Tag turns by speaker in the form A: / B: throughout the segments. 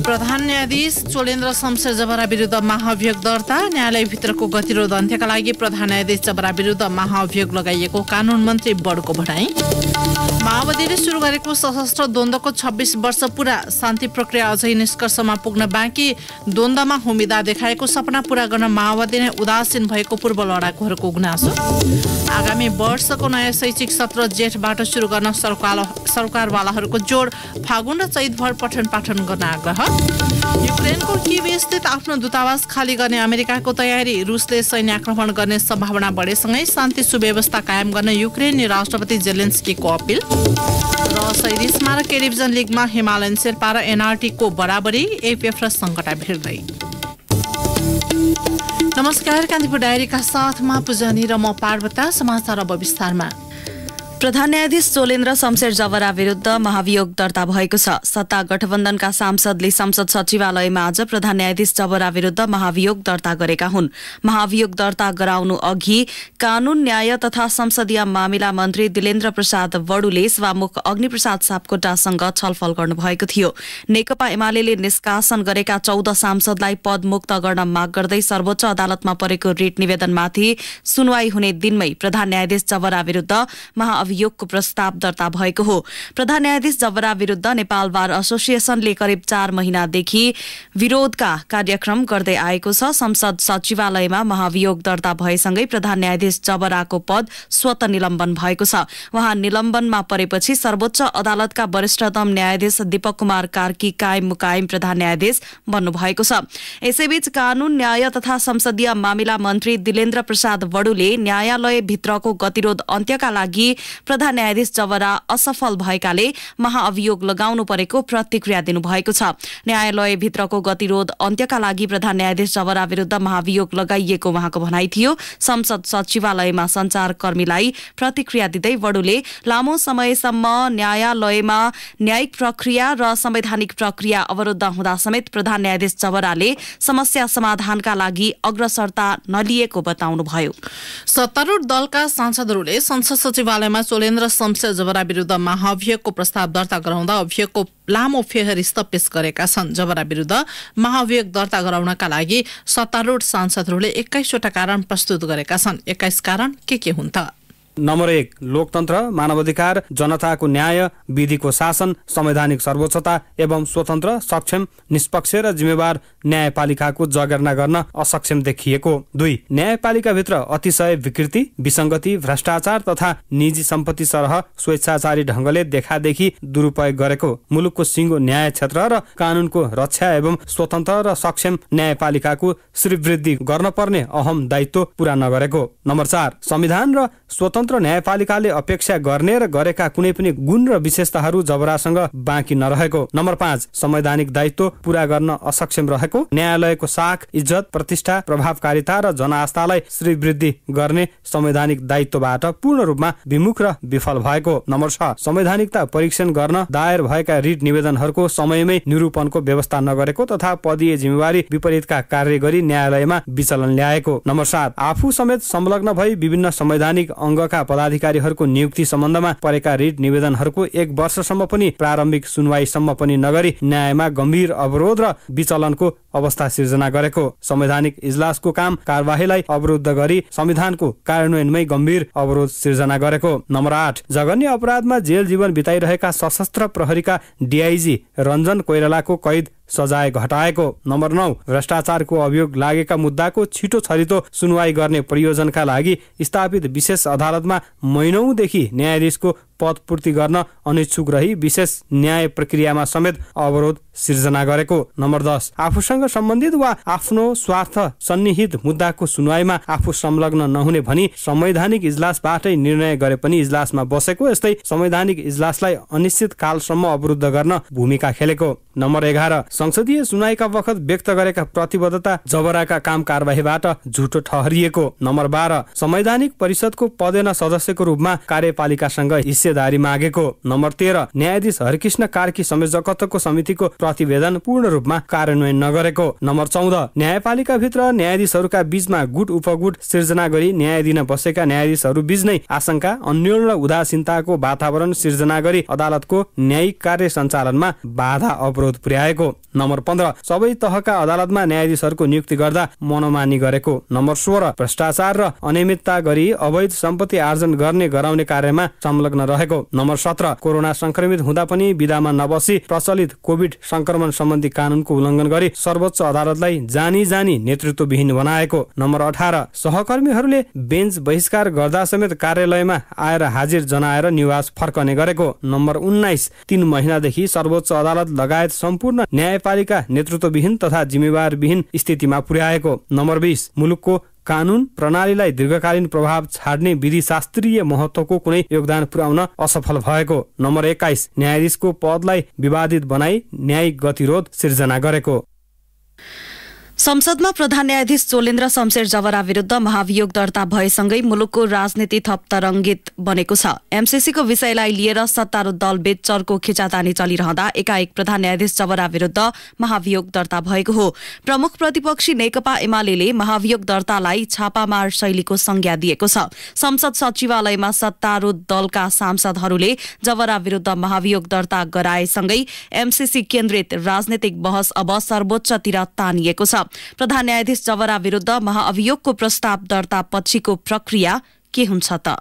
A: प्रधान न्यायाधीश चोलेन्द्र शमशेर जबरा विरुद्ध महाअभियोग दर्ता। न्यायालयभित्रको गतिरोध अन्त्यका लागि प्रधान न्यायाधीश जबरा विरुद्ध महाअभियोग लगाइएको कानून मन्त्री बडको भनाई। माओवादीले सुरु गरेको सशस्त्र द्वन्द्वको 26 वर्ष पूरा, शान्ति प्रक्रिया अझै निष्कर्षमा पुग्न बाँकी। द्वन्द्वमा होमिदा देखाएको सपना पूरा गर्न माओवादी नै उदासीन भएको पूर्व लडाकुहरूको गुनासो। आगामी वर्षको नयाँ शैक्षिक सत्र जेठबाट सुरु गर्न सरकारवालाहरूको जोड। फागुन र चैतभर पठन पाठन गर्न आग्रह। युक्रेनको किभ स्थित आफ्नो दूतावास खाली गर्ने अमेरिकाको तयारी। रुसले सैन्य आक्रमण गर्ने सम्भावना बढेसँगै शान्ति सुव्यवस्था कायम गर्न युक्रेनी राष्ट्रपति जेलेन्स्कीको अपील। र शहीद स्मारक टेलिभिजन लिगमा हिमालयन शेर्पा र एनआरटीको बराबरी, एपीएफ र सङ्कटा भिड्दै। नमस्कार, कान्तिपुर डायरीका साथमा पुजनी र म पार्वता। समाचार अब विस्तारमा।
B: प्रधान न्यायाधीश चोलेन्द्र शमशेर जबरा विरुद्ध महाभियोग दर्ता भएको छ। सत्ता गठबन्धनका सांसदले संसद सचिवालयमा आज प्रधान न्यायाधीश जबरा विरुद्ध महाभियोग दर्ता गरेका हुन्। महाभियोग दर्ता गराउनु अघि कानून, न्याय तथा संसदीय मामिला मन्त्री दिलेन्द्र प्रसाद वडुले सभामुख अग्निप्रसाद सापकोटासँग छलफल गर्नुभएको थियो। नेकपा एमाले निष्कासन गरेका 14 सांसदलाई पदमुक्त गर्न माग गर्दै सर्वोच्च अदालतमा परेको रिट निवेदनमाथि सुनवाई हुने दिनमै प्रधान न्यायाधीश जबरा विरुद्ध अभियोगको प्रस्ताव दर्ता भएको हो। प्रधान न्यायाधीश जबरा विरुद्ध नेपाल बार एसोसिएसनले करिब 4 महिनादेखि विरोधका कार्यक्रम गर्दै आएको छ। संसद सचिवालयमा महाभियोग दर्ता भएसँगै प्रधान न्यायाधीश जबराको पद स्वत निलम्बन भएको छ। उहाँ निलम्बनमा परेपछि सर्वोच्च अदालतका वरिष्ठतम न्यायाधीश दीपक कुमार कार्की कायम मुकायम प्रधान न्यायाधीश बन्नुभएको छ। यसैबीच कानून, न्याय तथा संसदीय मामिला मन्त्री दिलेन्द्र प्रसाद वडुले न्यायालयभित्रको गतिरोध अन्त्यका लागि प्रधान न्यायाधीश जबरा असफल भएकाले महाअभियोग लगाउनु परेको प्रतिक्रिया दिनुभएको छ। न्यायालयभित्रको गतिरोध अन्त्यका लागि प्रधान न्यायाधीश जबरा विरुद्ध महाअभियोग लगाइएको उहाँको भनाइ थियो। संसद सचिवालयमा सञ्चारकर्मीलाई प्रतिक्रिया दिँदै वडुले लामो समयसम्म न्यायालयमा न्यायिक प्रक्रिया र संवैधानिक प्रक्रिया अवरुद्ध हुँदा समेत प्रधान न्यायाधीश जबराले समस्या समाधानका लागि अग्रसरता नलिएको बताउनुभयो।
A: सत्तारूढ दलका सांसदहरूले संसद सचिवालयमा चोलेन्द्र शमशेर जबरा विरुद्ध महाअभियोगको प्रस्ताव दर्ता गराउँदा अभियोगको लामो फेहरिस्त पेश गरेका छन्। जबरा विरुद्ध महाअभियोग दर्ता गराउनका लागि सत्तारूढ सांसदहरूले 21 वटा कारण प्रस्तुत गरेका छन्। 21 कारण के हुन् त?
C: नम्बर 1, लोकतन्त्र, मानवाधिकार, जनताको न्याय, विधिको शासन, संवैधानिक सर्वोच्चता एवं स्वतन्त्र, सक्षम, निष्पक्ष र जिम्मेवार न्यायपालिकाको जगेर्ना गर्न असक्षम देखिएको। 2, न्यायपालिकाभित्र अतिशय विकृति, विसङ्गति, भ्रष्टाचार तथा निजी सम्पत्ति सरह स्वेच्छाचारी ढङ्गले देखादेखि दुरुपयोग गरेको। मुलुकको सिङ्गो न्याय क्षेत्र र कानूनको रक्षा एवं स्वतन्त्र र सक्षम न्यायपालिकाको श्रीवृद्धि गर्न पर्ने अहम दायित्व पूरा नगरेको। नम्बर 4, संविधान र स्वतन्त्र न्यायपालिकाले अपेक्षा गर्ने र गरेका कुनै पनि गुण र विशेषताहरू जबरासँग बाँकी नरहेको। नम्बर 5, संवैधानिक दायित्व पूरा गर्न असक्षम रहेको। न्यायालयको साख, इज्जत, प्रतिष्ठा, प्रभावकारिता र जनआस्थालाई श्रीवृद्धि गर्ने संवैधानिक दायित्वबाट पूर्ण रूपमा विमुख र विफल भएको। नम्बर 6, संवैधानिकता परीक्षण गर्न दायर भएका रिट निवेदनहरूको समयमै निरूपणको व्यवस्था नगरेको तथा पदीय जिम्मेवारी विपरीतका कार्य गरी न्यायालयमा विचलन ल्याएको। नम्बर 7, आफू समेत संलग्न भई विभिन्न संवैधानिक अङ्गका पदाधिकारीहरूको नियुक्ति सम्बन्धमा परेका रिट निवेदनहरूको 1 वर्षसम्म पनि प्रारम्भिक सुनवाईसम्म पनि नगरी न्यायमा गम्भीर अवरोध र विचलनको अवस्था सिर्जना गरेको। संवैधानिक इजलासको काम कारबाहीलाई अवरुद्ध गरी संविधानको कार्यान्वयनमै गम्भीर अवरोध सिर्जना गरेको। नम्बर 8, जघन्य अपराधमा जेल जीवन बिताइरहेका सशस्त्र प्रहरीका डीआईजी रञ्जन कोइरालाको कैद सजाय घटाएको। नम्बर 9, भ्रष्टाचारको अभियोग लागेका मुद्दाको छिटो छरितो सुनवाई गर्ने प्रयोजनका लागि स्थापित विशेष अदालतमा महिनौदेखि न्यायाधीशको पद पूर्ति गर्न अनिच्छुक रही विशेष न्याय प्रक्रियामा समेत अवरोध सिर्जना गरेको। नम्बर 10, आफूसँग सम्बन्धित वा आफ्नो स्वार्थ सन्निहित मुद्दाको सुनवाईमा आफू संलग्न नहुने भनी संवैधानिक इजलासबाटै निर्णय गरे पनि इजलासमा बसेको। यस्तै संवैधानिक इजलासलाई अनिश्चित कालसम्म अवरुद्ध गर्न भूमिका खेलेको। नम्बर 11, संसदीय सुनवाईका बखत व्यक्त गरेका प्रतिबद्धता जबराका काम कारबाहीबाट झुटो ठहरिएको। नम्बर 12, संवैधानिक परिषदको पदेन सदस्यको रूपमा कार्यपालिकासँग हिस्सेदारी मागेको। नम्बर 13 न्यायाधीश हरिकृष्ण कार्की संयोजकत्वको समितिको प्रतिवेदन पूर्ण रूपमा कार्यान्वयन नगरेको। नम्बर 14 न्यायपालिकाभित्र न्यायाधीशहरूका बीचमा गुट उपगुट सिर्जना गरी न्याय दिन बसेका न्यायाधीशहरू बीच नै आशंका, अन्योल र उदासीनताको वातावरण सिर्जना गरी अदालतको न्यायिक कार्य सञ्चालनमा बाधा अवरोध पुर्याएको। नम्बर 15 सबै तहका अदालतमा न्यायाधीशहरूको नियुक्ति गर्दा मनोमानी गरेको। नम्बर 16 भ्रष्टाचार र अनियमितता गरी अवैध सम्पत्ति आर्जन गर्ने गराउने कार्यमा संलग्न रहेको। नम्बर 17 कोरोना संक्रमित हुँदा पनि विधामा नबसी प्रचलित कोभिड संक्रमण सम्बन्धी कानूनको उल्लङ्घन गरी सर्वोच्च अदालतलाई जानी नेतृत्वविहीन बनाएको। नम्बर 18 सहकर्मीहरूले बेन्च बहिष्कार गर्दा समेत कार्यालयमा आएर हाजिर जनाएर निवास फर्कने गरेको। नम्बर 19 3 महिनादेखि सर्वोच्च अदालत लगायत सम्पूर्ण न्यायपालिका नेतृत्वविहीन तथा जिम्मेवारविहीन स्थितिमा पुर्याएको। नम्बर 20 मुलुकको कानून प्रणालीलाई दीर्घकालीन प्रभाव छाड्ने विधि शास्त्रीय महत्त्वको कुनै योगदान पुर्याउन असफल भएको। नम्बर 21 न्यायाधीशको पदलाई विवादित बनाई न्यायिक गतिरोध सिर्जना गरेको।
B: संसदमा प्रधान न्यायाधीश चोलेन्द्र शमशेर जवरा विरुद्ध महाभियोग दर्ता भएसँगै मुलुकको राजनीति थप तरङ्गित बनेको छ। एमसीसीको विषयलाई लिएर सत्तारूढ दलबीच चर्को खिचातानी चलिरहँदा एकाएक प्रधान न्यायाधीश जवरा विरुद्ध महाभियोग दर्ता भएको हो। प्रमुख प्रतिपक्षी नेकपा एमाले महाभियोग दर्तालाई छापामार शैलीको संज्ञा दिएको छ। संसद सचिवालयमा सत्तारूढ दलका सांसदहरूले जवरा विरुद्ध महाभियोग दर्ता गराएसँगै एमसीसी केन्द्रित राजनीतिक बहस अब सर्वोच्चतिर तानिएको छ। प्रधान न्यायाधीश जवरा विरुद्ध महाअभियोगको प्रस्ताव दर्ता पछिको प्रक्रिया के हुन्छ त?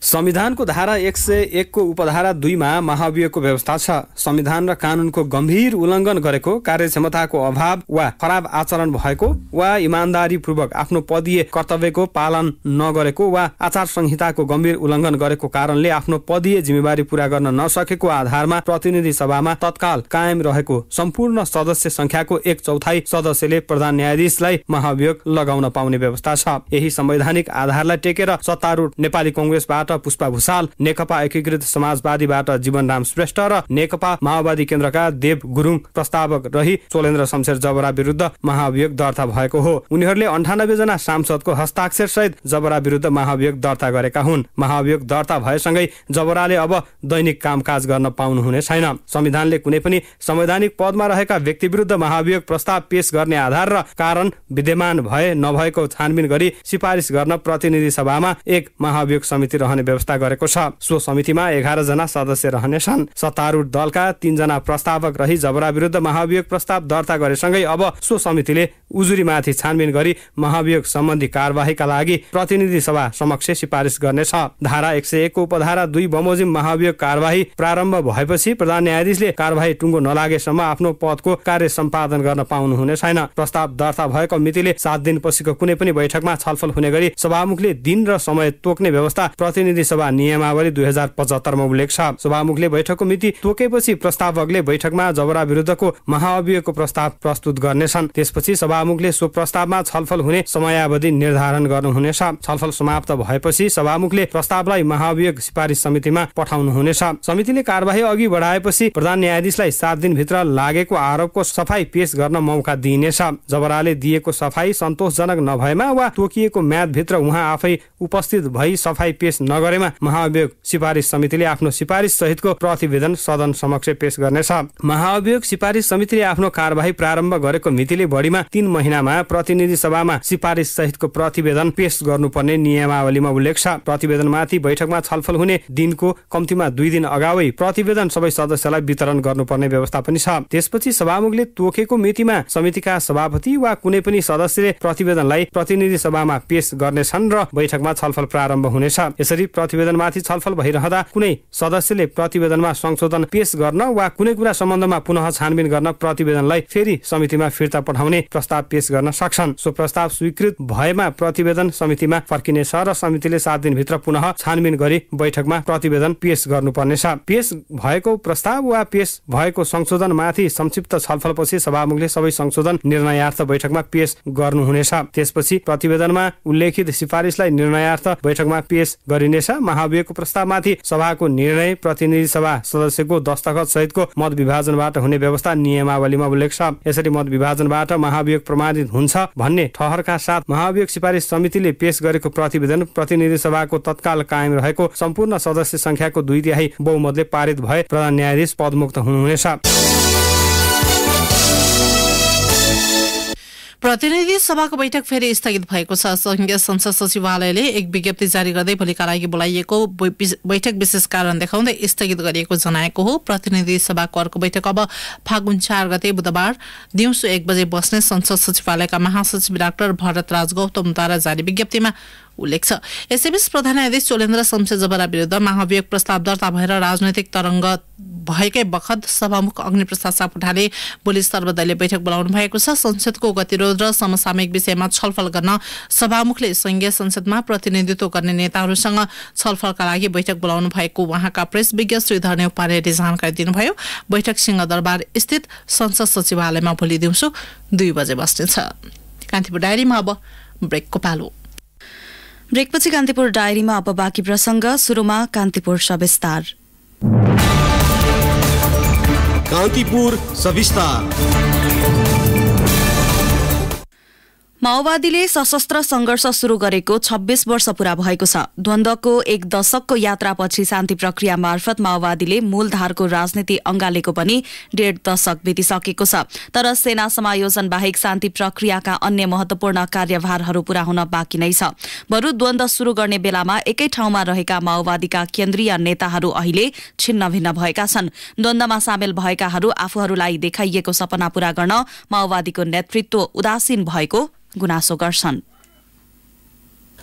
C: संविधानको धारा 101 को उपधारा 2 मा महाभियोगको व्यवस्था छ। संविधान र कानूनको गम्भीर उल्लङ्घन गरेको, कार्यक्षमताको अभाव वा खराब आचरण भएको वा इमानदारीपूर्वक आफ्नो पदीय कर्तव्यको पालन नगरेको वा आचार संहिताको गम्भीर उल्लङ्घन गरेको कारणले आफ्नो पदीय जिम्मेवारी पूरा गर्न नसकेको आधारमा प्रतिनिधि सभामा तत्काल कायम रहेको सम्पूर्ण सदस्य संख्याको 1/4 सदस्यले प्रधान न्यायाधीशलाई महाभियोग लगाउन पाउने व्यवस्था छ। यही संवैधानिक आधारलाई टेकेर सत्तारूढ नेपाली कांग्रेसबाट पुष्पा भुसाल, नेकपा एकीकृत समाजवादीबाट जीवनराम श्रेष्ठ र नेकपा माओवादी केन्द्रका देव गुरुङ प्रस्तावक रही चोलेन्द्र शमशेर जवरा विरुद्ध महाभियोग दर्ता भएको हो। उनीहरूले 98 जना सांसदको हस्ताक्षर सहित जवरा विरुद्ध महाभियोग दर्ता गरेका हुन्। महाभियोग दर्ता भएसँगै जवराले अब दैनिक कामकाज गर्न पाउनुहुने छैन। संविधानले कुनै पनि संवैधानिक पदमा रहेका व्यक्ति विरुद्ध महाभियोग प्रस्ताव पेश गर्ने आधार र कारण विद्यमान भए नभएको छानबिन गरी सिफारिस गर्न प्रतिनिधि सभामा एक महाभियोग समिति रहने व्यवस्था गरेको छ। सो समितिमा 11 जना सदस्य रहनेछन्। सत्तारूढ दलका 3 जना प्रस्तावक रही जवरा विरुद्ध महाभियोग प्रस्ताव दर्ता गरेसँगै अब सो समितिले उजुरीमाथि छानबिन गरी महाभियोग सम्बन्धी कार्यवाहीका लागि प्रतिनिधि सभा समक्ष सिफारिस गर्नेछ। धारा 101 को उपधारा 2 बमोजिम महाभियोग कार्यवाही प्रारम्भ भएपछि प्रधान न्यायाधीशले कार्यवाही टुङ्गो नलागेसम्म आफ्नो पदको कार्य सम्पादन गर्न पाउनुहुने छैन। प्रस्ताव दर्ता भएको मितिले 7 दिनपछिको कुनै पनि बैठकमा छलफल हुने गरी सभामुखले दिन र समय तोक्ने व्यवस्था प्रतिनिधि सभा नियमावली 2075 मा उल्लेख छ। सभामुखले बैठकको मिति तोकेपछि प्रस्तावकले बैठकमा जवरा विरुद्धको महाअभियोगको प्रस्ताव प्रस्तुत गर्नेछन्। त्यसपछि सभामुखले सो प्रस्तावमा छलफल हुने समयावधि निर्धारण गर्नुहुनेछ। छलफल समाप्त भएपछि सभामुखले प्रस्तावलाई महाअभियोग सिफारिस समितिमा पठाउनुहुनेछ। समितिले कार्यवाही अघि बढाएपछि प्रधान न्यायाधीशलाई 7 दिनभित्र लागेको आरोपको सफाई पेश गर्न मौका दिइनेछ। जवराले दिएको सफाई सन्तोषजनक नभएमा वा तोकिएको म्यादभित्र उहाँ आफै उपस्थित भई सफाई पेश नगरेमा महाअभियोग सिफारिस समितिले आफ्नो सिफारिस सहितको प्रतिवेदन सदन समक्ष पेश गर्नेछ। महाअभियोग सिफारिस समितिले आफ्नो कार्यवाही प्रारम्भ गरेको मितिले बढीमा 3 महिनामा प्रतिनिधि सभामा सिफारिस सहितको प्रतिवेदन पेश गर्नुपर्ने नियमावलीमा उल्लेख छ। प्रतिवेदनमाथि बैठकमा छलफल हुने दिनको कम्तीमा 2 दिन अगावै प्रतिवेदन सबै सदस्यलाई वितरण गर्नुपर्ने व्यवस्था पनि छ। त्यसपछि सभामुखले तोकेको मितिमा समितिका सभापति वा कुनै पनि सदस्यले प्रतिवेदनलाई प्रतिनिधि सभामा पेश गर्नेछन् र बैठकमा छलफल प्रारम्भ हुनेछ। यसरी प्रतिवेदनमाथि छलफल भइरहँदा कुनै सदस्यले प्रतिवेदनमा संशोधन पेश गर्न वा कुनै कुरा सम्बन्धमा पुनः छानबिन गर्न प्रतिवेदनलाई फेरि समितिमा फिर्ता पठाउने प्रस्ताव पेश गर्न सक्छन्। सो प्रस्ताव स्वीकृत भएमा प्रतिवेदन समितिमा फर्किनेछ र समितिले 7 दिनभित्र पुनः छानबिन गरी बैठकमा प्रतिवेदन पेश गर्नुपर्नेछ। पेश भएको प्रस्ताव वा पेश भएको संशोधनमाथि संक्षिप्त छलफलपछि सभामुखले सबै संशोधन निर्णयार्थ बैठकमा पेश गर्नुहुनेछ। त्यसपछि प्रतिवेदनमा उल्लेखित सिफारिसलाई निर्णयार्थ बैठकमा पेश गरिने हुनेछ। महाभियोगको प्रस्तावमाथि सभाको निर्णय प्रतिनिधि सभा सदस्यको दस्तखत सहितको मत विभाजनबाट हुने व्यवस्था नियमावलीमा उल्लेख छ। यसरी मत विभाजनबाट महाभियोग प्रमाणित हुन्छ भन्ने ठहरका साथ महाभियोग सिफारिस समितिले पेश गरेको प्रतिवेदन प्रतिनिधि सभाको तत्काल कायम रहेको सम्पूर्ण सदस्य संख्याको 2/3 बहुमतले पारित भए प्रधान न्यायाधीश पदमुक्त हुनुहुनेछ।
A: प्रतिनिधि सभाको बैठक फेरि स्थगित भएको छ। संघीय संसद सचिवालयले एक विज्ञप्ति जारी गर्दै भोलिका लागि बोलाइएको बैठक विशेष कारण देखाउँदै स्थगित गरिएको जनाएको हो। प्रतिनिधि सभाको अर्को बैठक अब फागुन 4 गते बुधबार दिउँसो 1 बजे बस्ने संसद सचिवालयका महासचिव डाक्टर भरतराज गौतमद्वारा जारी विज्ञप्तिमा उल्लेख छ। यसैबीच प्रधान न्यायाधीश चोलेन्द्र शमशेर जबरा विरुद्ध महाभियोग प्रस्ताव दर्ता भएर राजनैतिक तरंग भएकै बखत सभामुख अग्निप्रसाद सापकोटाले भोलि सर्वदलीय बैठक बोलाउनु भएको छ। संसदको गतिरोध र समसामयिक विषयमा छलफल गर्न सभामुखले संघीय संसदमा प्रतिनिधित्व गर्ने नेताहरूसँग छलफलका लागि बैठक बोलाउनु भएको उहाँका प्रेस विज्ञ श्री धर्ने उपाध्यायले जानकारी दिनुभयो। बैठक सिंहदरबार स्थित संसद सचिवालयमा भोलि दिउँसो 2 बजे बस्नेछ। कान्तिपुर डायरीमा अब ब्रेकको पालो।
B: ब्रेकपछि कान्तिपुर डायरीमा अब बाँकी प्रसंग। सुरुमा कान्तिपुर सविस्तार।
D: कान्तिपुर सविस्तार।
B: माओवादीले सशस्त्र संघर्ष शुरू गरेको 26 वर्ष पूरा भएको छ। द्वन्द्वको 1 दशकको यात्रापछि शान्ति प्रक्रिया मार्फत माओवादीले मूलधारको राजनीति अंगालेको पनि 1.5 दशक बितिसकेको छ। तर सेना समायोजन बाहेक शान्ति प्रक्रियाका अन्य महत्वपूर्ण कार्यभारहरू पूरा हुन बाँकी नै छ। बरु द्वन्द्व शुरू गर्ने बेलामा एकै ठाउँमा रहेका माओवादीका केन्द्रीय नेताहरू अहिले छिन्नभिन्न भएका छन्। द्वन्द्वमा सामेल भएकाहरू आफूहरूलाई देखाइएको सपना पूरा गर्न माओवादीको नेतृत्व उदासीन भएको गुनासो गर्छन्।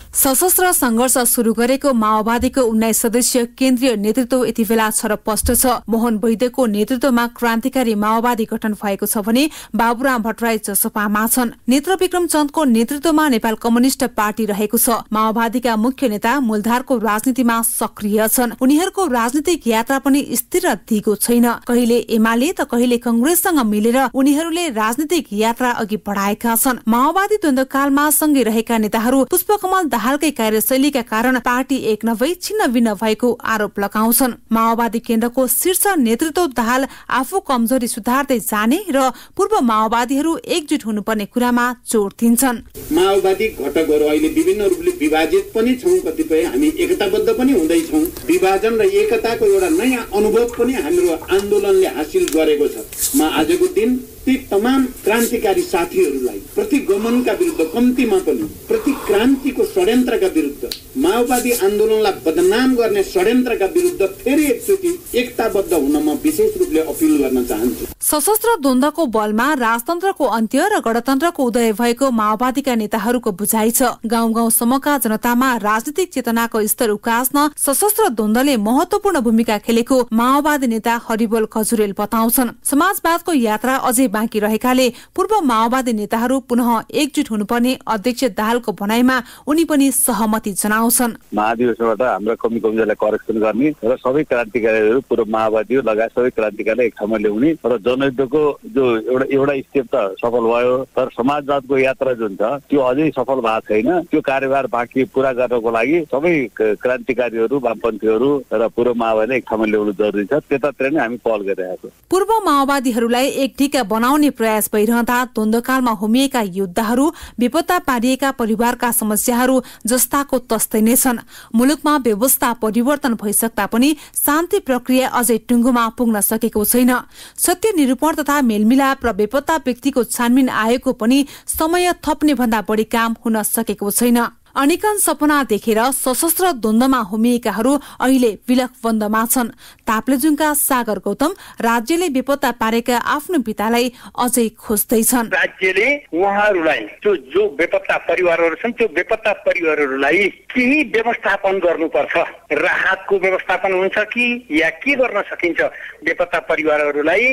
E: सशस्त्र संघर्ष शुरू गरेको माओवादीको 19 सदस्यीय केन्द्रीय नेतृत्व यति बेला छरपष्ट छ। मोहन वैद्यको नेतृत्वमा क्रान्तिकारी माओवादी गठन भएको छ भने बाबुराम भट्टराई जसपामा छन्। नेत्रविक्रम चन्दको नेतृत्वमा नेपाल कम्युनिष्ट पार्टी रहेको छ। माओवादीका मुख्य नेता मूलधारको राजनीतिमा सक्रिय छन्। उनीहरूको राजनीतिक यात्रा पनि स्थिर र दिगो छैन। कहिले एमाले त कहिले कंग्रेससँग मिलेर उनीहरूले राजनीतिक यात्रा अघि बढाएका छन्। माओवादी द्वन्द्वकालमा सँगै रहेका नेताहरू पुष्पकमल दाहालकै कार्यशैलीका कारण पार्टी एक नभई छिन्न भिन्न भएको आरोप लगाउँछन्। माओवादी केन्द्रको शीर्ष नेतृत्व दाहाल आफू कमजोरी सुधार्दै जाने र पूर्व माओवादीहरू एकजुट हुनुपर्ने कुरामा जोड दिन्छन्।
F: माओवादी घटकहरू अहिले विभिन्न रूपले विभाजित पनि छौं, कतिपय हामी एकताबद्ध पनि हुँदैछौं। विभाजन र एकताको एउटा नयाँ अनुभव पनि हाम्रो आन्दोलनले हासिल गरेको छ। म आजको दिन ती तमाम क्रान्तिकारी साथीहरूलाई प्रतिगमनका विरुद्ध, कम्तीमा पनि प्रति क्रान्तिको षड्यन्त्रका विरुद्ध, माओवादी आन्दोलनलाई बदनाम गर्ने षड्यन्त्रका विरुद्ध फेरि एकचोटि एकताबद्ध हुन म विशेष रूपले अपिल गर्न चाहन्छु।
E: सशस्त्र द्वन्द्वको बलमा राजतन्त्रको अन्त्य र गणतन्त्रको उदय भएको माओवादीका नेताहरूको बुझाइ छ। गाउँ गाउँसम्मका जनतामा राजनीतिक चेतनाको स्तर उकास्न सशस्त्र द्वन्द्वले महत्वपूर्ण भूमिका खेलेको माओवादी नेता हरिबोल खजुरेल बताउँछन्। समाजवादको यात्रा अझै बाँकी रहेकाले पूर्व माओवादी नेताहरू पुनः एकजुट हुनुपर्ने अध्यक्ष दाहालको भनाइमा उनी पनि सहमति जनाउँछन्।
G: महाधिवेशनबाट हाम्रो कमीलाई करेक्सन गर्ने र सबै क्रान्तिकारीहरू पूर्व माओवादी लगायत सबै क्रान्तिकारीलाई एक ठाउँमा ल्याउने र जनयुद्धको जो एउटा स्टेप त सफल भयो, तर समाजवादको यात्रा जुन छ त्यो अझै सफल भएको छैन। त्यो कार्यभार बाँकी पूरा गर्नको लागि सबै क्रान्तिकारीहरू, वामपन्थीहरू र पूर्व माओवादीलाई एक ठाउँमा ल्याउनु जरुरी छ। त्यतातिर नै हामी पहल गरिरहेका छौँ। पूर्व
E: माओवादीहरूलाई एक ढिका बनाउने प्रयास भइरहँदा द्वन्द्वकालमा होमिएका योद्धाहरू, बेपत्ता पारिएका परिवारका समस्याहरू जस्ताको तस्तै नै छन्। मुलुकमा व्यवस्था परिवर्तन भइसक्दा पनि शान्ति प्रक्रिया अझै टुङ्गोमा पुग्न सकेको छैन। सत्य निरूपण तथा मेलमिलाप र बेपत्ता व्यक्तिको छानबिन आएको पनि समय थप्ने भन्दा बढी काम हुन सकेको छैन। अनेकन सपना देखेर सशस्त्र द्वन्द्वमा होमिएकाहरू अहिले विलखबन्दमा छन्। ताप्लेजुङका सागर गौतम राज्यले बेपत्ता पारेका आफ्नो पितालाई अझै खोज्दैछन्।
H: राज्यले उहाँहरूलाई जो बेपत्ता परिवारहरू छन् त्यो बेपत्ता परिवारहरूलाई केही व्यवस्थापन गर्नुपर्छ। राहतको व्यवस्थापन हुन्छ कि या के गर्न सकिन्छ बेपत्ता परिवारहरूलाई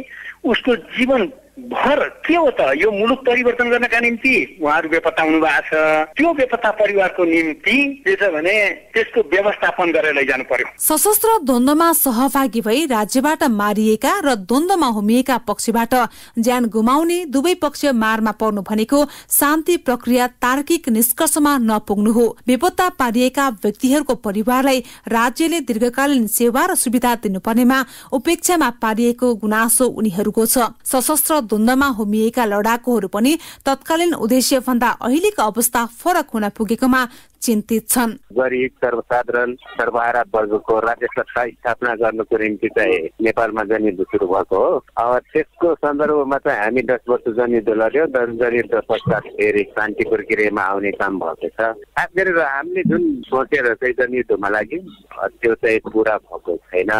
H: उसको जीवन भर के हो त यो मुलुक परिवर्तन गर्नका निम्ति उहाँहरू बेपत्ता हुनु भएको छ। त्यो बेपत्ता परिवारको निम्ति के छ भने त्यसको व्यवस्थापन गरेर लैजानु पर्यो।
E: सशस्त्र द्वन्द्वमा सहभागी भई राज्यबाट मारिएका र द्वन्द्वमा होमिएका पक्षबाट ज्यान गुमाउने दुवै पक्ष मारमा पर्नु भनेको शान्ति प्रक्रिया तार्किक निष्कर्षमा नपुग्नु हो। बेपत्ता पारिएका व्यक्तिहरूको परिवारलाई राज्यले दीर्घकालीन सेवा र सुविधा दिनुपर्नेमा उपेक्षामा पारिएको गुनासो उनीहरूको छ। सशस्त्र द्वन्द्वमा होमिएका लडाकुहरू पनि तत्कालीन उद्देश्य भन्दा अहिलेको अवस्था फरक हुन पुगेकोमा चिन्तित छन्।
G: गरिब सर्वसाधारण सर्वहारा वर्गको राज्य सत्ता स्थापना गर्नको निम्ति चाहिँ नेपालमा जनयुद्ध सुरु भएको हो। अब त्यसको सन्दर्भमा चाहिँ हामी 10 वर्ष जनयुद्ध लड्यौँ। जनयुद्ध पश्चात फेरि शान्ति प्रक्रियामा आउने काम भएको छ। खास गरेर हामीले जुन सोचेर चाहिँ जनयुद्धमा लाग्यौँ त्यो चाहिँ पुरा भएको छैन।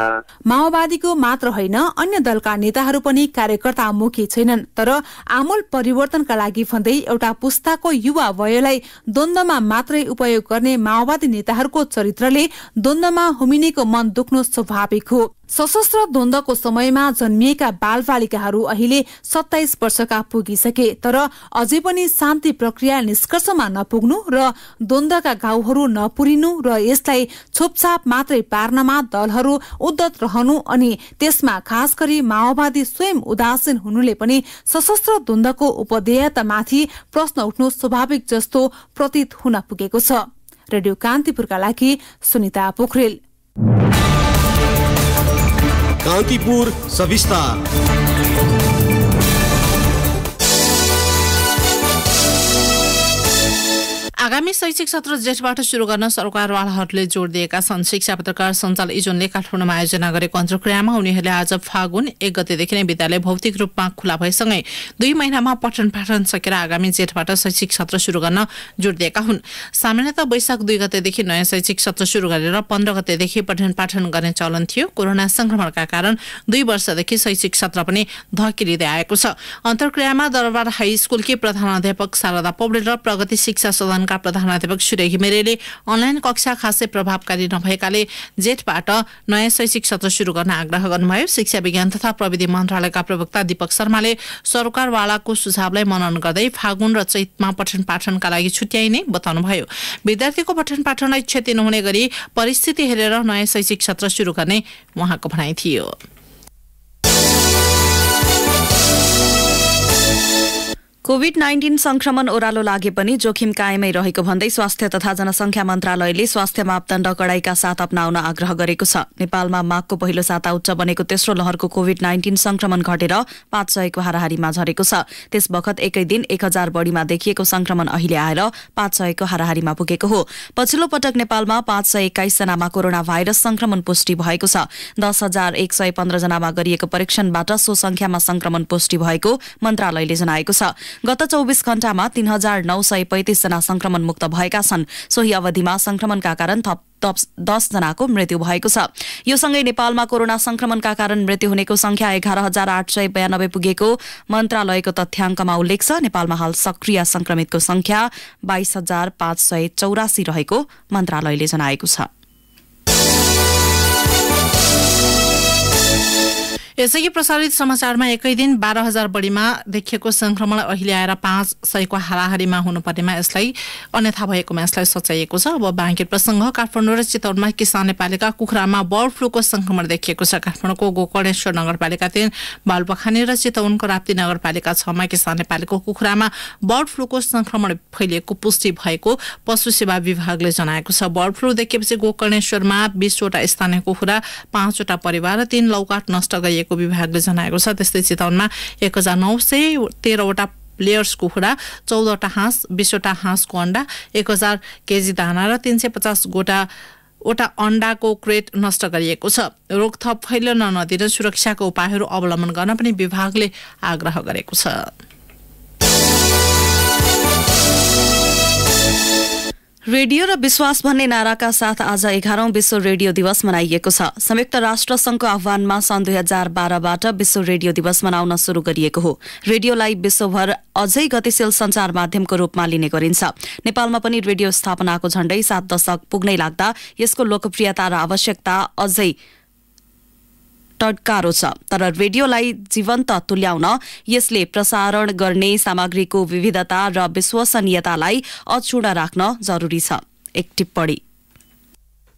E: माओवादीको मात्र होइन अन्य दलका नेताहरू पनि कार्यकर्तामुखी छैनन्। तर आमूल परिवर्तनका लागि भन्दै एउटा पुस्ताको युवा वयलाई द्वन्द्वमा मात्रै उपयोग गर्ने माओवादी नेताहरूको चरित्रले द्वन्द्वमा होमिनेको मन दुख्नु स्वाभाविक हो। सशस्त्र द्वन्द्वको समयमा जन्मिएका बालबालिकाहरू अहिले 27 वर्षका पुगिसके। तर अझै पनि शान्ति प्रक्रिया निष्कर्षमा नपुग्नु र द्वन्द्वका घाउहरू नपुरिनु र यसलाई छोपछाप मात्रै पार्नमा दलहरू उद्धत रहनु अनि त्यसमा खास गरी माओवादी स्वयं उदासीन हुनुले पनि सशस्त्र द्वन्द्वको उपदेयतामाथि प्रश्न उठ्नु स्वाभाविक जस्तो प्रतीत हुन पुगेको छ। रेडियो कान्तिपुरका लागि सुनिता पोखरेल।
D: कान्तिपुर सविस्तार।
A: आगामी शैक्षिक सत्र जेठबाट शुरू गर्न सरकारवालाहरूले जोड दिएका छन्। शिक्षा पत्रकार सञ्चाल इजोनले काठमाडौँमा आयोजना गरेको अन्तर्क्रियामा उनीहरूले आज फागुन 1 गतेदेखि नै विद्यालय भौतिक रूपमा खुला भएसँगै 2 महिनामा पठन पाठन सकेर आगामी जेठबाट शैक्षिक सत्र शुरू गर्न जोड दिएका हुन्। सामान्यतः वैशाख 2 गतेदेखि नयाँ शैक्षिक सत्र शुरू गरेर 15 गतेदेखि पठन पाठन गर्ने चलन थियो। कोरोना संक्रमणका कारण 2 वर्षदेखि शैक्षिक सत्र पनि धकिलिँदै आएको छ। अन्तर्क्रियामा दरबार हाई स्कुलकी प्रधानाध्यापक शारदा पौडेल र प्रगति शिक्षा सदनका प्रधानाध्यापक सूर्य घिमिरेले अनलाइन कक्षा खासै प्रभावकारी नभएकाले जेठबाट नयाँ शैक्षिक सत्र शुरू गर्न आग्रह गर्नुभयो। शिक्षा विज्ञान तथा प्रविधि मन्त्रालयका प्रवक्ता दीपक शर्माले सरकारवालाको सुझावलाई मनन गर्दै फागुन र चैतमा पठन पाठनका लागि छुट्याइने बताउनुभयो। विद्यार्थीको पठन पाठनलाई क्षति नहुने गरी परिस्थिति हेरेर नयाँ शैक्षिक सत्र शुरू गर्ने उहाँको भनाइ थियो।
B: कोभिड-19 संक्रमण ओह्रालो लागे पनि जोखिम कायमै रहेको भन्दै स्वास्थ्य तथा जनसंख्या मन्त्रालयले स्वास्थ्य मापदण्ड कडाइका साथ अपनाउन आग्रह गरेको छ। नेपालमा माघको पहिलो साता उच्च बनेको तेस्रो लहरको कोभिड-19 संक्रमण घटेर 500 को हाराहारीमा झरेको छ। त्यस बखत एकै दिन 1000 बढीमा देखिएको संक्रमण अहिले आएर 500 को हाराहारीमा पुगेको हो। पछिल्लो पटक नेपालमा 521 जनामा कोरोना भाइरस संक्रमण पुष्टि भएको छ। 10,115 जनामा गरिएको परीक्षणबाट सो संख्यामा संक्रमण पुष्टि भएको मन्त्रालयले जनाएको छ। गत 24 घण्टामा 3,935 जना संक्रमण मुक्त भएका छन्। सोही अवधिमा संक्रमणका कारण थप 10 जनाको मृत्यु भएको छ। यो सँगै नेपालमा कोरोना संक्रमणका कारण मृत्यु हुनेको संख्या 11,892 पुगेको मन्त्रालयको तथ्याङ्कमा उल्लेख छ। नेपालमा हाल सक्रिय संक्रमितको संख्या 22,584 रहेको मन्त्रालयले जनाएको छ।
A: यसअघि प्रसारित समाचारमा एकै दिन 12,000 बढीमा देखिएको संक्रमण अहिले आएर 500 को हाराहारीमा हुनुपर्नेमा यसलाई अन्यथा भएकोमा यसलाई सच्याइएको छ। अब बाँकी प्रसंग काठमाडौँ र चितवनमा किसान नेपालीका कुखुरामा बर्ड फ्लूको संक्रमण देखिएको छ। काठमाडौँको गोकर्णेश्वर नगरपालिका 3, बालुपाखानी र चितवनको राप्ती नगरपालिका 6 मा किसान नेपालीको कुखुरामा बर्ड फ्लूको संक्रमण फैलिएको पुष्टि भएको पशु सेवा विभागले जनाएको छ। बर्ड फ्लू देखिएपछि गोकर्णेश्वरमा 20 वटा स्थानीय कुखुरा, 5 वटा परिवार र 3 लौकाट नष्ट गरिएको विभागले जनाएको छ। त्यस्तै चितवनमा 1913 वटा प्लेयर्स कुखुरा, 14 वटा हाँस, 20 वटा हाँसको अण्डा, 1000 केजी दाना र 350 वटा अण्डाको क्रेट नष्ट गरिएको छ। रोकथप फैलन नदिन सुरक्षाको उपायहरू अवलम्बन गर्न पनि विभागले आग्रह गरेको छ।
B: रेडियो र विश्वास भन्ने नाराका साथ आज 11औं विश्व रेडियो दिवस मनाइएको छ। संयुक्त राष्ट्र संघको आह्वानमा सन् 2012बाट विश्व रेडियो दिवस मनाउन शुरू गरिएको हो। रेडियोलाई विश्वभर अझै गतिशील सञ्चार माध्यमको रूपमा लिने गरिन्छ। नेपालमा पनि रेडियो स्थापनाको झण्डै 7 दशक पुग्नै लाग्दा यसको लोकप्रियता र आवश्यकता अझै टड्कारो छ। तर रेडियोलाई जीवन्त तुल्याउन यसले प्रसारण गर्ने सामग्रीको विविधता र विश्वसनीयतालाई अक्षुण्ण राख्न जरुरी छ। एक टिप्पणी।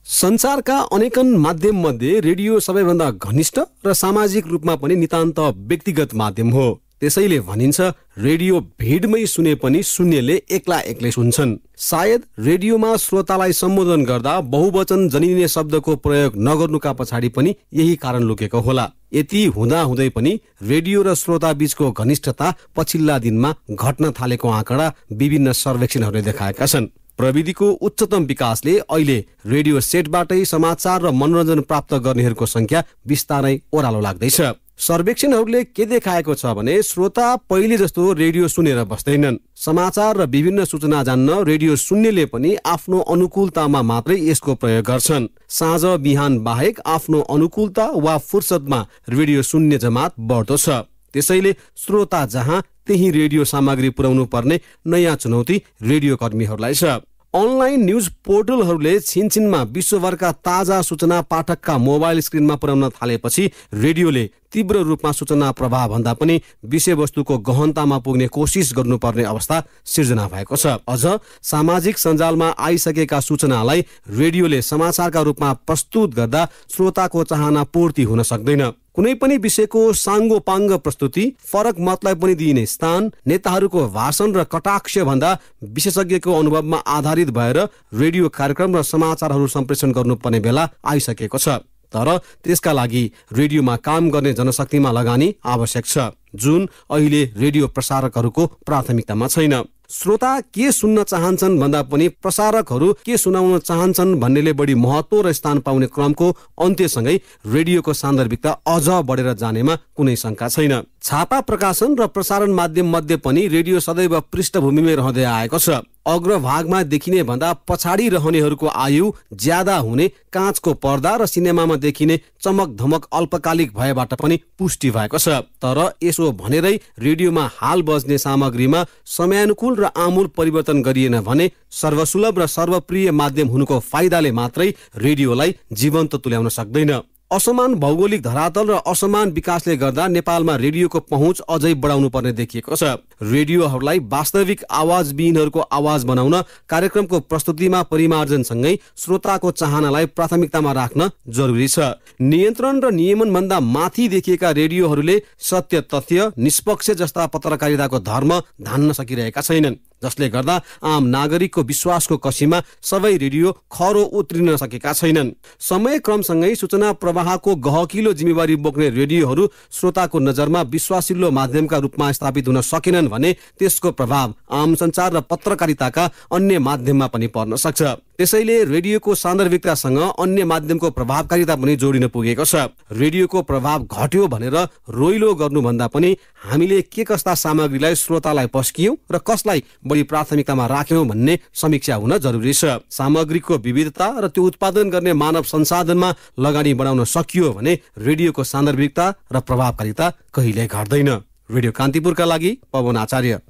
D: संचारका अनेकन माध्यम मध्ये रेडियो सबैभन्दा घनिष्ठ र सामाजिक रूपमा पनि नितान्त व्यक्तिगत माध्यम हो। त्यसैले भनिन्छ रेडियो भिडमै सुने पनि सुन्नेले एक्ला एक्लै सुन्छन्। सायद रेडियोमा श्रोतालाई सम्बोधन गर्दा बहुवचन जनिने शब्दको प्रयोग नगर्नुका पछाडि पनि यही कारण लुकेको होला। यति हुँदा हुँदै पनि रेडियो र श्रोता बीचको घनिष्ठता पछिल्ला दिनमा घट्न थालेको आँकडा विभिन्न सर्वेक्षणहरूले देखाएका छन्। प्रविधिको उच्चतम विकासले अहिले रेडियो सेटबाटै समाचार र मनोरञ्जन प्राप्त गर्नेहरूको संख्या बिस्तारै ओह्रालो लाग्दैछ। सर्वेक्षणहरूले के देखाएको छ भने श्रोता पहिले जस्तो रेडियो सुनेर बस्दैनन्। समाचार र विभिन्न सूचना जान्न रेडियो सुन्नेले पनि आफ्नो अनुकूलतामा मात्रै यसको प्रयोग गर्छन्। साँझ बिहान बाहेक आफ्नो अनुकूलता वा फुर्सदमा रेडियो सुन्ने जमात बढ्दो छ। त्यसैले श्रोता जहाँ त्यही रेडियो सामग्री पुर्याउनु पर्ने नयाँ चुनौती रेडियो कर्मीहरूलाई छ। अनलाइन न्यूज पोर्टलहरूले छिनछिनमा विश्वभरका ताजा सूचना पाठकका मोबाइल स्क्रिनमा पुर्याउन थालेपछि रेडियोले तीव्र रूपमा सूचना प्रवाह भन्दा पनि विषयवस्तुको गहनतामा पुग्ने कोसिस गर्नुपर्ने अवस्था सिर्जना भएको छ। अझ सामाजिक सञ्जालमा आइसकेका सूचनालाई रेडियोले समाचारका रूपमा प्रस्तुत गर्दा श्रोताको चाहना पूर्ति हुन सक्दैन। कुनै पनि विषयको साङ्गोपाङ्ग प्रस्तुति, फरक मतलाई पनि दिइने स्थान, नेताहरूको भाषण र कटाक्ष भन्दा विशेषज्ञको अनुभवमा आधारित भएर रेडियो कार्यक्रम र समाचारहरू सम्प्रेषण गर्नुपर्ने बेला आइसकेको छ। तर त्यसका लागि रेडियोमा काम गर्ने जनशक्तिमा लगानी आवश्यक छ, जुन अहिले रेडियो प्रसारकहरूको प्राथमिकतामा छैन। श्रोता के सुन्न चाहन्छन् भन्दा पनि प्रसारकहरू के सुनाउन चाहन्छन् भन्नेले बढी महत्व र स्थान पाउने क्रमको अन्त्यसँगै रेडियोको सान्दर्भिकता अझ बढेर जानेमा कुनै शंका छैन। छापा प्रकाशन र प्रसारण माध्यम मध्ये पनि रेडियो सदैव पृष्ठभूमिमै रहँदै आएको छ। अग्रभागमा देखिने भन्दा पछाडि रहनेहरूको आयु ज्यादा हुने काँचको पर्दा र सिनेमामा देखिने चमक धमक अल्पकालिक भएबाट पनि पुष्टि भएको छ। तर यसो भनेरै रेडियोमा हाल बज्ने सामग्रीमा समयानुकूल र आमूल परिवर्तन गरिएन भने सर्वसुलभ र सर्वप्रिय माध्यम हुनुको फाइदाले मात्रै रेडियोलाई जीवन्त तुल्याउन सक्दैन। असमान भौगोलिक धरातल र असमान विकासले गर्दा नेपालमा रेडियोको पहुँच अझै बढाउनु पर्ने देखिएको छ। रेडियोहरूलाई वास्तविक आवाजविहीनहरूको आवाज बनाउन कार्यक्रमको प्रस्तुतिमा परिमार्जनसँगै श्रोताको चाहनालाई प्राथमिकतामा राख्न जरुरी छ। नियन्त्रण र नियमन भन्दा माथि देखिएका रेडियोहरूले सत्य, तथ्य, निष्पक्ष जस्ता पत्रकारिताको धर्म धान्न सकिरहेका छैनन्, जसले गर्दा आम नागरिकको विश्वासको कसीमा सबै रेडियो खरो उत्रिन सकेका छैनन्। समय क्रमसँगै सूचना प्रवाहको गहकिलो जिम्मेवारी बोक्ने रेडियोहरू श्रोताको नजरमा विश्वासिलो माध्यमका रूपमा स्थापित हुन सकेनन् भने त्यसको प्रभाव आम सञ्चार र पत्रकारिताका अन्य माध्यममा पनि पर्न सक्छ। त्यसैले रेडियोको सान्दर्भिकतासँग अन्य माध्यमको प्रभावकारिता पनि जोडिन पुगेको छ। रेडियोको प्रभाव घट्यो भनेर रोइलो गर्नुभन्दा पनि हामीले के कस्ता सामग्रीलाई श्रोतालाई पस्कियौं र कसलाई बढी प्राथमिकतामा राख्यौं भन्ने समीक्षा हुन जरुरी छ। सामग्रीको विविधता र त्यो उत्पादन गर्ने मानव संसाधनमा लगानी बढाउन सकियो भने रेडियोको सान्दर्भिकता र प्रभावकारिता कहिल्यै घट्दैन। रेडियो कान्तिपुरका लागि पवन आचार्य।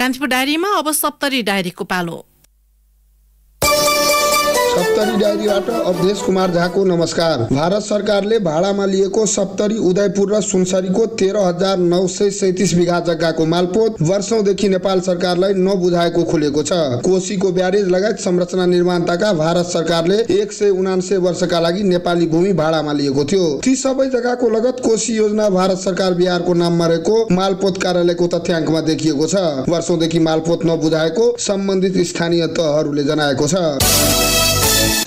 A: कान्तिपुर डायरीमा अब सप्तरी डायरीको पालो।
I: सप्तरी डायरीबाट अवधेश कुमार झाको नमस्कार। भारत सरकारले भाडामा लिएको सप्तरी, उदयपुर र सुनसरीको 13,937 बिघा जग्गाको मालपोत वर्षौंदेखि नेपाल सरकारलाई नबुझाएको खुलेको छ। कोशीको ब्यारेज लगायत संरचना निर्माणताका भारत सरकारले 179 वर्षका लागि नेपाली भूमि भाडामा लिएको थियो। ती सबै जग्गाको लगत कोशी योजना भारत सरकार बिहारको नाममा रहेको मालपोत कार्यालयको तथ्याङ्कमा देखिएको छ। वर्षौंदेखि मालपोत नबुझाएको सम्बन्धित स्थानीय तहहरूले जनाएको छ।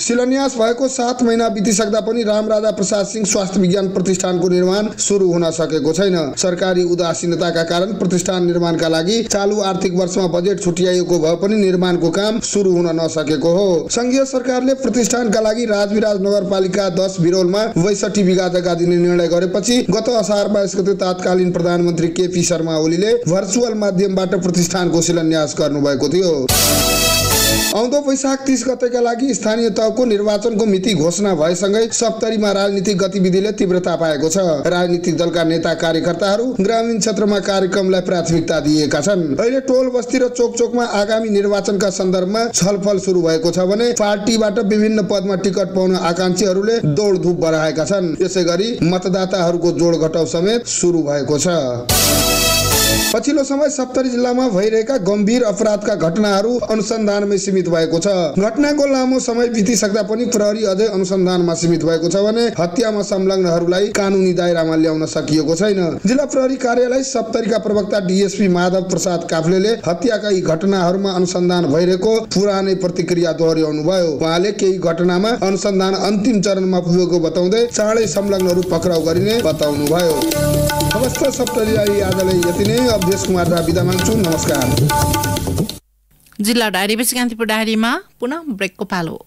I: शिलान्यास भएको 7 महिना बितिसक्दा पनि रामराजा प्रसाद सिंह स्वास्थ्य विज्ञान प्रतिष्ठानको निर्माण सुरु हुन सकेको छैन। सरकारी उदासीनताका कारण प्रतिष्ठान निर्माणका लागि चालु आर्थिक वर्षमा बजेट छुट्याइएको भए पनि निर्माणको काम सुरु हुन नसकेको हो। संघीय सरकारले प्रतिष्ठानका लागि राजविराज नगरपालिका 10 बिरोलमा 62 बिघा जग्गा दिने निर्णय गरेपछि गत असार 22 गते तत्कालीन प्रधानमन्त्री केपी शर्मा ओलीले भर्चुअल माध्यमबाट प्रतिष्ठानको शिलान्यास गर्नुभएको थियो। आउँदो वैशाख 30 गतेका लागि स्थानीय तहको निर्वाचनको मिति घोषणा भएसँगै सप्तरीमा राजनीतिक गतिविधिले तीव्रता पाएको छ। राजनीतिक दलका नेता कार्यकर्ताहरू ग्रामीण क्षेत्रमा कार्यक्रमलाई प्राथमिकता दिएका छन्। अहिले टोल बस्ती र चोकचोकमा आगामी निर्वाचनका सन्दर्भमा छलफल सुरु भएको छ भने पार्टीबाट विभिन्न पदमा टिकट पाउन आकांक्षीहरूले दौडधुप बढाएका छन्। यसैगरी मतदाताहरूको जोड घटाउ समेत सुरु भएको छ। पछिल्लो समय सप्तरी जिल्लामा भइरहेका गम्भीर अपराधका घटनाहरू अनुसन्धानमै सीमित भएको छ। घटनाको लामो समय बितिसक्दा पनि प्रहरी अझै अनुसन्धानमा सीमित भएको छ भने हत्यामा संलग्नहरूलाई कानुनी दायरामा ल्याउन सकिएको छैन। जिल्ला प्रहरी कार्यालय सप्तरीका प्रवक्ता डीएसपी माधव प्रसाद काफ्लेले हत्याका यी घटनाहरूमा अनुसन्धान भइरहेको पुरानै प्रतिक्रिया दोहोर्याउनु भयो। उहाँले केही घटनामा अनुसन्धान अन्तिम चरणमा पुगेको बताउँदै चाँडै संलग्नहरू पक्राउ गरिने बताउनु भयो। अवस्था सप्तरीलाई आजलाई यति नै। अवधेश कुमार झा बिदा माग्छु। नमस्कार।
A: जिल्ला डायरीपछि कान्तिपुर डायरीमा पुनः ब्रेकको पालो।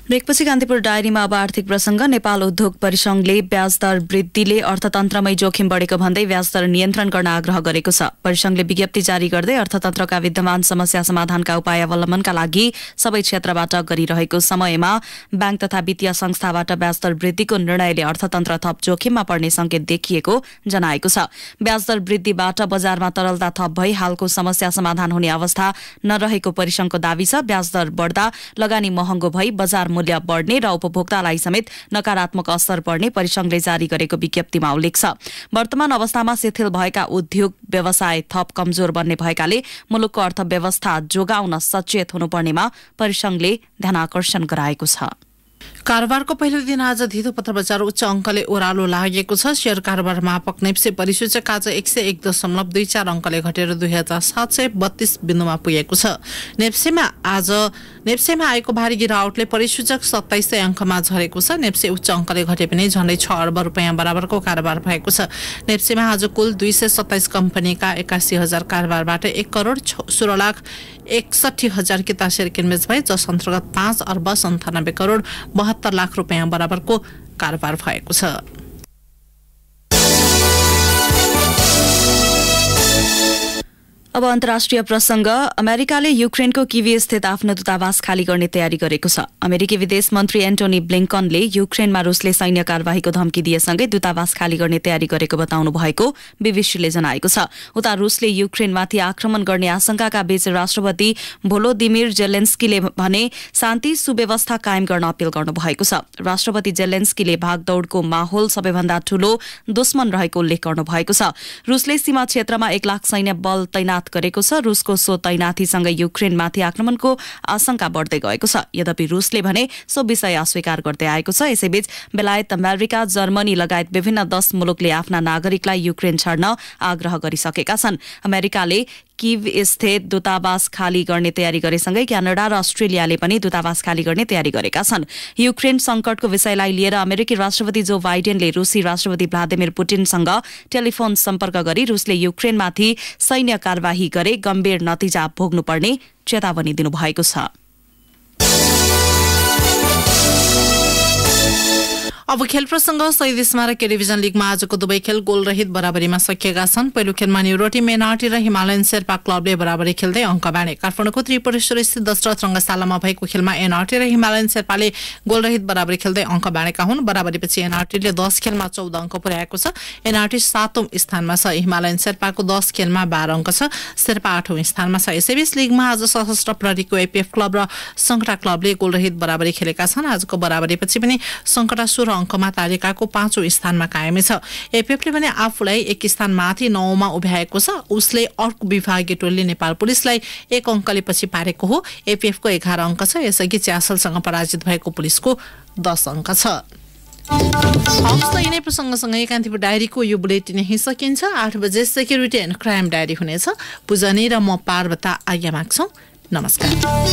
B: ब्रेकपछि कान्तिपुर डायरीमा अब आर्थिक प्रसंग। नेपाल उद्योग परिसंघले ब्याज दर वृद्धिले अर्थतन्त्रमै जोखिम बढेको भन्दै ब्याज दर नियन्त्रण गर्न आग्रह गरेको छ। परिसंघले विज्ञप्ति जारी गर्दै अर्थतन्त्रका विद्यमान समस्या समाधानका उपाय अवलम्बनका लागि सबै क्षेत्रबाट गरिरहेको समयमा ब्याङ्क तथा वित्तीय संस्थाबाट ब्याज दर वृद्धिको निर्णयले अर्थतन्त्र थप जोखिममा पर्ने संकेत देखिएको जनाएको छ। ब्याज दर वृद्धिबाट बजारमा तरलता थप भई हालको समस्या समाधान हुने अवस्था नरहेको परिसंघको दावी छ। ब्याज दर बढ्दा लगानी महँगो भई बजार मूल्य बढ्ने र उपभोक्तालाई समेत नकारात्मक असर पर्ने परिसंघले जारी गरेको विज्ञप्तिमा उल्लेख छ। वर्तमान अवस्थामा शिथिल भएका उद्योग व्यवसाय थप कमजोर बन्ने भएकाले मुलुकको अर्थव्यवस्था जोगाउन सचेत हुनुपर्नेमा परिसंघले ध्यानाकर्षण गराएको छ।
A: कारोबारको पहिलो दिन आज धितो पत्र बजार उच्च अङ्कले ओह्रालो लागेको छ। शेयर कारोबार मापक नेप्से परिसूचक आज 101.24 अङ्कले घटेर 2732 बिन्दुमा पुगेको छ। नेप्सेमा आएको भारी गिरावटले परिसूचक 2700 अङ्कमा झरेको छ। नेप्से उच्च अङ्कले घटे पनि झन्डै 6 अर्ब रुपैयाँ बराबरको कारोबार भएको छ। नेप्सेमा आज कुल 227 कम्पनीका 81,000 कारोबारबाट 1,16,61,000 किता शेयर किनबेच भए, जस अन्तर्गत 5 अर्ब 97 करोड 72 लाख रुपैयाँ बराबरको कारोबार भएको छ।
B: अब अन्तर्राष्ट्रिय प्रसंग। अमेरिकाले युक्रेनको किवी स्थित आफ्नो दूतावास खाली गर्ने तयारी गरेको छ। अमेरिकी विदेश मन्त्री एन्टोनी ब्लिङ्कनले युक्रेनमा रुसले सैन्य कार्यवाहीको धम्की दिएसँगै दूतावास खाली गर्ने तयारी गरेको बताउनु भएको बीबीसीले जनाएको छ। उता रुसले युक्रेनमाथि आक्रमण गर्ने आशंकाका बीच राष्ट्रपति भोलोदिमिर जेलेन्स्कीले भने शान्ति सुव्यवस्था कायम गर्न अपील गर्नुभएको छ। राष्ट्रपति जेलेन्स्कीले भागदौडको माहौल सबैभन्दा ठूलो दुश्मन रहेको उल्लेख गर्नुभएको छ। रुसले सीमा क्षेत्रमा 1 लाख सैन्य बल तैनात गरेको छ। रुसको सो तैनाथीसँगै युक्रेनमाथि आक्रमणको आशंका बढ्दै गएको छ। यद्यपि रुसले भने सो विषय अस्वीकार गर्दै आएको छ। यसैबीच बेलायत, अमेरिका, जर्मनी लगायत विभिन्न 10 मुलुकले आफ्ना नागरिकलाई युक्रेन छाड्न आग्रह गरिसकेका छन्। अमेरिकाले कीव स्थित दूतावास खाली गर्ने तयारी गरेसँगै क्यानाडा र अस्ट्रेलियाले पनि दूतावास खाली गर्ने तयारी गरेका छन्। युक्रेन संकटको विषयलाई लिएर अमेरिकी राष्ट्रपति जो बाइडेनले रुसी राष्ट्रपति भ्लादिमिर पुटिनसँग टेलिफोन सम्पर्क गरी रुसले युक्रेनमाथि सैन्य कार्यवाही गरे गम्भीर नतिजा भोग्नुपर्ने चेतावनी दिनुभएको छ।
A: अब खेल प्रसंग। शहीद स्मारक डिभिजन लिगमा आजको दुवै खेल गोलरहित बराबरीमा सकिएका छन्। पहिलो खेलमा न्युरोटी मेनार्टी र हिमालयन शेर्पा क्लबले बराबरी खेल्दै अङ्क बाँडे। काठमाडौँको त्रिपुरेश्वर स्थित दशरथ रंगशालामा भएको खेलमा एनआरटी र हिमालयन शेर्पाले गोलरहित बराबरी खेल्दै अङ्क बाँडेका हुन्। बराबरीपछि एनआरटीले 10 खेलमा 14 अङ्क पुर्याएको छ। एनआरटी 7औं स्थानमा छ। हिमालयन शेर्पाको 10 खेलमा 12 अङ्क छ। शेर्पा 8औं स्थानमा छ। यसैबीच लिगमा आज सशस्त्र प्रहरीको एपीएफ क्लब र संकटा क्लबले गोलरहित बराबरी खेलेका छन्। आजको बराबरीपछि पनि संकटा 16 अङ्कमा तालिकाको 5औं स्थानमा कायमै छ। एपीएफले भने आफूलाई 1 स्थान माथि 9औंमा उभ्याएको छ। उसले अर्को विभागीय टोलीले नेपाल पुलिसलाई 1 अङ्कले पछि पारेको हो। एपीएफको 11 अङ्क छ। यसअघि च्यासलसँग पराजित भएको पुलिसको 10 अङ्क छ। हवस् त यिनै प्रसङ्गसँगै कान्तिपुर डायरीको यो बुलेटिन यही सकिन्छ। 8 बजे सेक्युरिटी एन्ड क्राइम डायरी हुनेछ। पूजनी र म पार्वता आज्ञा माग्छौँ। नमस्कार।